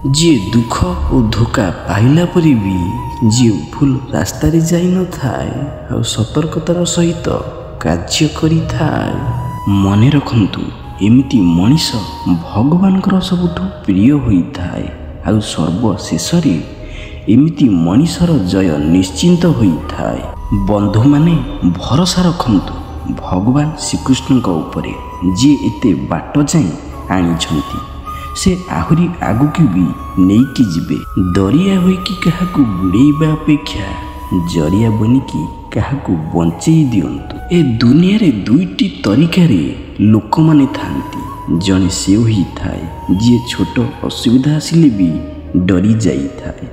जी दुख और धोखा पाइला परी भी जी भूल रास्तार जाई न थाए और सतर्कतार सहित कार्य करी थाए। मने रखंतु एमिति मनीष भगवानकर सबुठु प्रिय होई थाए और सर्वशेष एमिति मनीषर जय निश्चिंत होई थाए। बंधु माने भरोसा रखंतु भगवान श्रीकृष्ण उपरे जी एते बाट जाए आनी से आहुरी आगुक भी नहीं कि जीवे। दरिया हो कि क्या बुड़ेबा अपेक्षा जरिया बनिकी क्या बंचई दिंतु। ए दुनिया रे दुईटी तरीकार लोक माने थांती। जने से ही थाए जी छोट असुविधा आसिले भी डरी जाई थाए,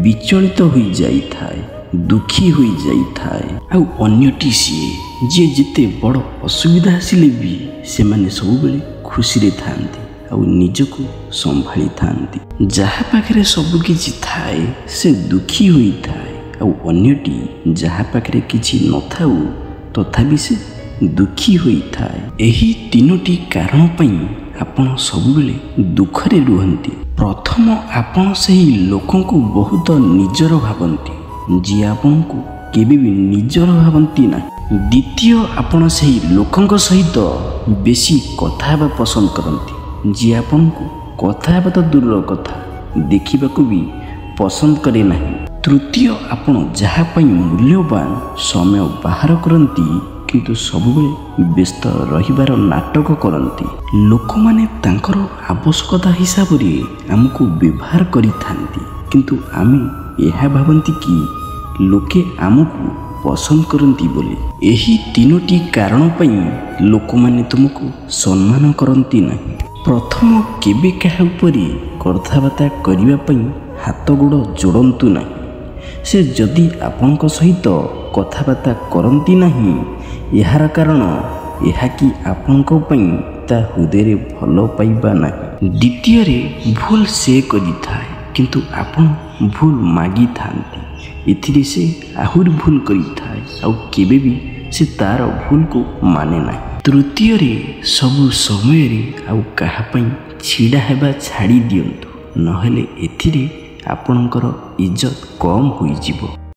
विचलित हो जाई थाए, दुखी हो जाई थाए। आउ अन्यटी सी जी जिते बड़ असुविधा आसिले भी से माने सब बेले खुशी रे थांती और निजको संभाली थांती। जहा पाखरे सब किछि थाए से दुखी होई थाए और अन्यटी जहा पाखरे किछि न थाउ तथापि से दुखी होई थाए। एही तीनोटी कारण पई आपण सब बेले दुखरे रुहंती। प्रथम आपण सही लोकों को बहुत निजर भावंती जी आपण को केबे भी निजर भावंती ना। द्वितीय आपण सही लोकों सहित बेसी कथा हेबा पसंद करंती जी आपन को कथा हेबा तो दूर कथा देखा भी पसंद करे नहीं। तृतीय आपण जहा पई मूल्यवान समय बाहर करंती किंतु सबुबले व्यस्त रहिबार नाटक करंती। लोक माने तांकर आवश्यकता हिसाब रे हमको व्यवहार करी थांती किंतु आमे यह भावंती कि लोके हमको पसंद करंती बोली। एही तीनोटी कारण पई लोक माने तुमको सम्मान करंती नहीं। प्रथम केबे क्या उपरी कथबार्ता करने हाथ गोड़ जोड़तु ना। से जदि आपनक सहित कथबार्ता करती नहीं यार कारण यह कि आपनक ता हृदय भल पाइबा ना। द्वितीय भूल से करी थाए किंतु आपन भूल मागी थांती एथिरे से आहुरी भूल करी थाए और केबे भी से तार भूल को माने ना। तृतीय सबु समय आउ कहापई छिड़ा हेबा छाड़ी दियंतु नहेले एथिरे आपणकर इज्जत कम होई जिवो।